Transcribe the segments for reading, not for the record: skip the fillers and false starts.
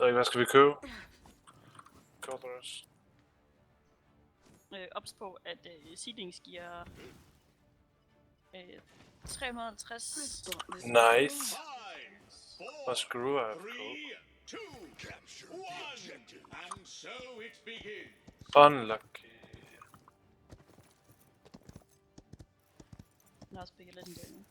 ved ikke, hvad skal vi købe? Corporate. Ops på, at Seedings giver 350. Nice. Og screw up. Unlucky. Den har også begge legendary nu.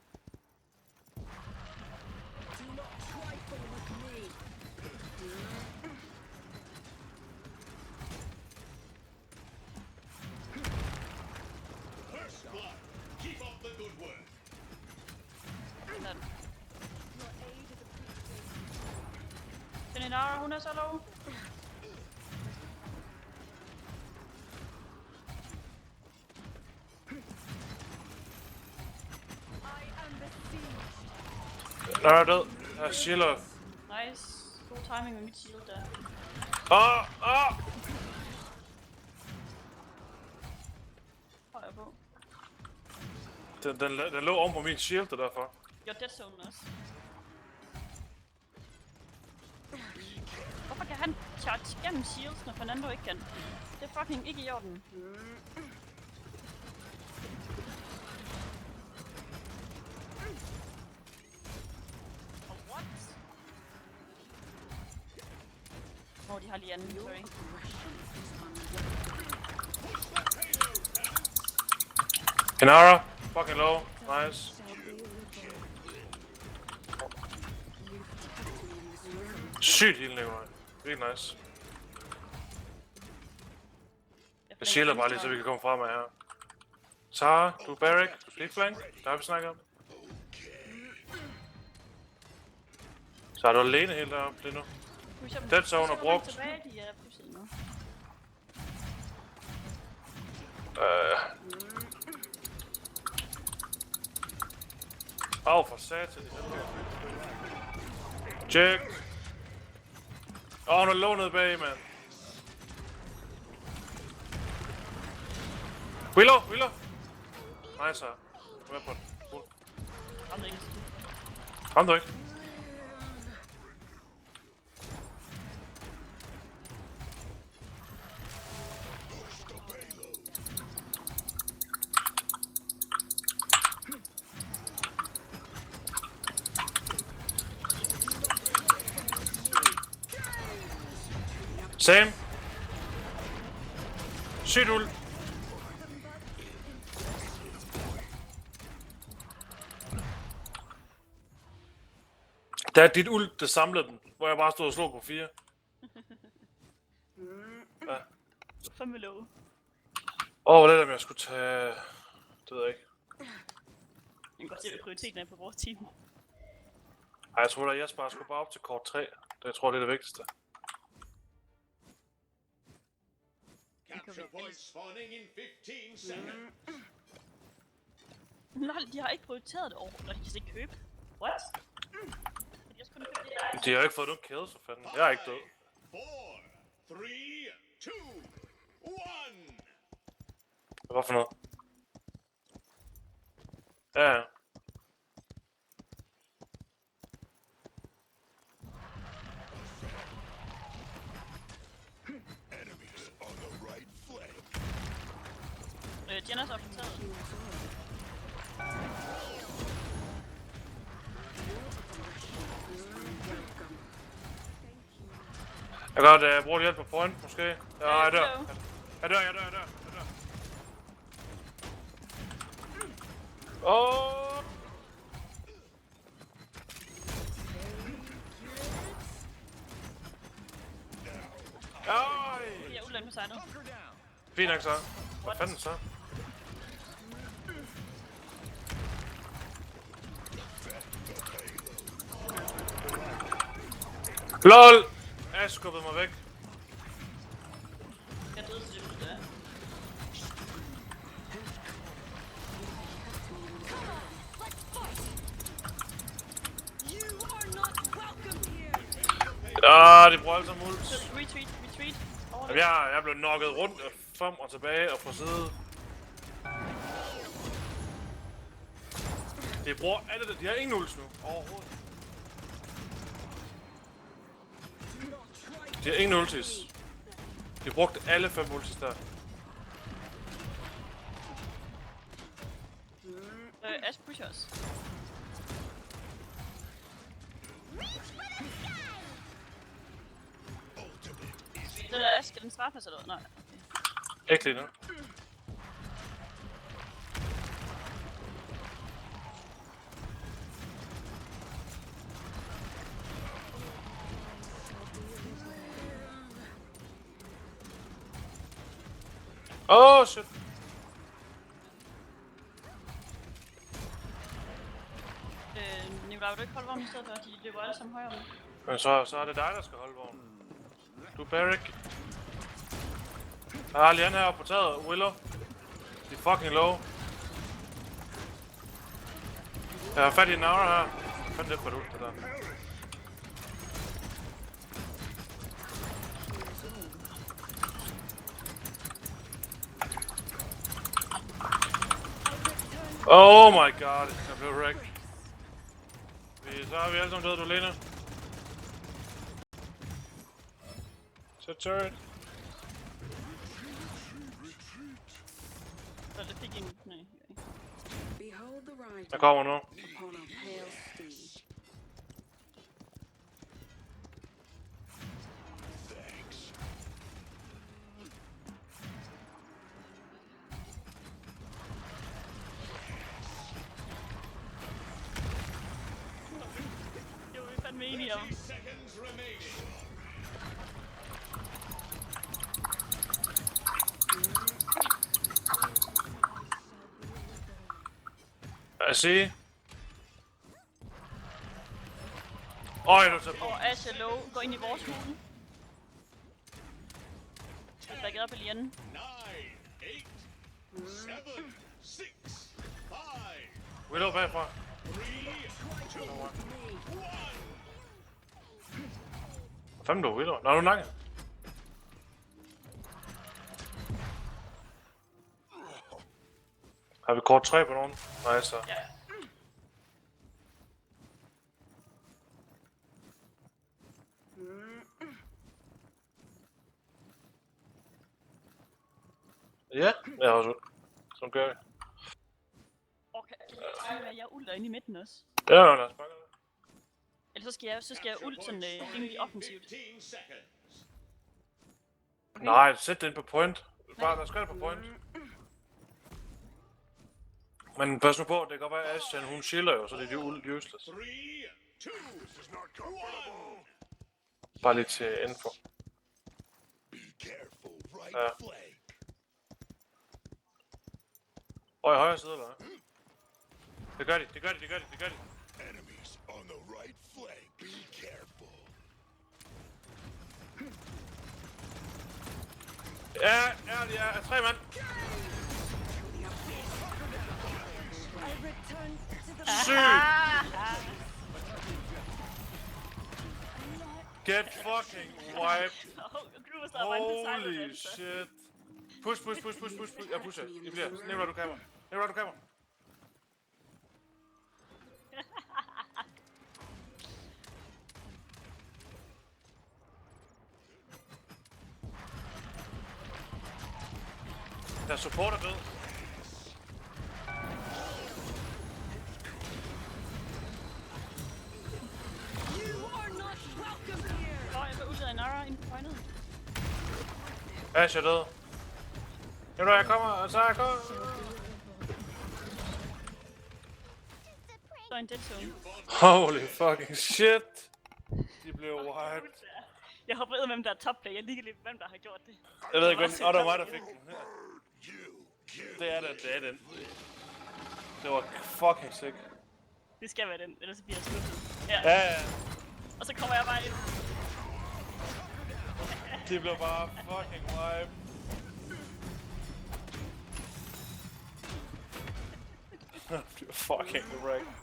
Inara, hun er så low. Nara er død. Jeg er shield off. Nice. God timing med mit shield der. Højre på. Den lå oven på min shield, det derfor. Jeg er dead zone også. Hvorfor kan han charge gennem shields, når Fernando ikke kan? Det er fucking ikke i orden. What? De har lige anden, sorry. Inara, fucking low. Nice. Sygt healing, man. Virkelig nice. Jeg shielder bare lige, så vi kan komme frem af her. Tara, du er barrack, du split flank. Der har vi snakket om. Så er du alene helt deroppe lige nu. Dead zone er brugt. Tilbage, de er på siden nu. For satan. Check. Hun er low nede bag, mand. Willow. Nice, så. Kom med på den. Cool. Kom du ikke. Same. Sygt uld. Da dit uld, det samlede den, hvor jeg bare stod og slog på 4. Ja. Fem low. Lidt om jeg skulle tage... Det ved jeg ikke. Jeg kan godt se, at prioriteten er på vores team. Ej, jeg tror da, jeg bare skulle bare op til kort 3. Det jeg tror, det er det vigtigste. Capture point spawning in 15 seconds. Lol, de har ikke prioriteret det over, når de kan ikke købe. What? De har jo ikke fået nogen kills, for fanden. Jeg er ikke død. 4, 3, 2, 1. Hvad for noget? Ja. Jennas er opdateret. Jeg kan godt bruge hjælp på point, måske. Ja, jeg dør. Jeg dør. Jeg er uland på sejlet. Fint nok så. Hvad fanden så? LOL! Jeg skubbede mig væk. Jeg døde til det der. De bruger alle sammen ult. Retreat. Jamen, jeg blev knocket rundt og frem og tilbage og på side. De bruger alle det. De har ingen ults nu overhovedet. De har ingen ultis. De brugte alle 5 ultis der. Ash pusher os. Det der Ash, skal den straffes eller noget? Nej. Ikke lige nu. Oh shit. Nikolaj, vil du ikke holde vognen i stedet for? De løber alle sammen højere. Men så er det dig, der skal holde vognen. Du er Barrick. Der er Lian her på taget. Willow. De er fucking low. Jeg har fat i en aura her. Fandt det for et ult, det der. Oh my god, jeg blev wrecked. Så har vi alle sammen døde, du Lena. Så turret. Så det fik en... Nej. Jeg kommer nu. Det var vi fandme enige om. Seconds remaining. Jeg siger. Øj, du tager på. Og Ash er low. Går ind i vores hule. Jeg er backet op i Lian. 9, 8, 7, 6, 5, Willow bagfra. 3, 2, 1. Hvad fanden du Willow? Nå, du er langt. Har vi kort 3 på nogen? Nej, så. Ja. Ja, jeg har også ult. Sådan gør vi. Okay, jeg ulter inde i midten også. Ja, lad os bakke det. Ellers så skal jeg ult sådan rimelig offensivt. 15 seconds. Nej, sæt den på point. Bare, der skal det på point. Men pas nu på, det kan godt være, at Ashen, hun shielder jo, så det er jo useless. 3, 2, 1. Bare lige til info. Ja. Øj, højre side, eller hvad? Det gør de. Enemies on the right flank. Be careful. Ja, 3 mand. Sygt! Get fucking wiped. Holy shit. Push. Jeg pusher. I bliver. Nævner du kamera. Der er supporter død. Jeg får ultet af Nara ind på pointet. Ash er død. Jamen, jeg kommer. Så er en dead zone. Holy fucking shit. De blev wiped. Jeg håber ikke, hvem der er top player. Ligegyldigt hvem der har gjort det. Jeg ved ikke, hvem. Det var mig, der fik den. Det er den. Det var fucking sick. Det skal være den, ellers bliver jeg skuffet. Ja. Og så kommer jeg bare ind. De blev bare fucking wiped. De var fucking wrecked.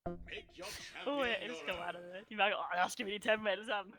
Make your champion Jeg elsker bare det. De mærker, der skal vi lige tage dem alle sammen.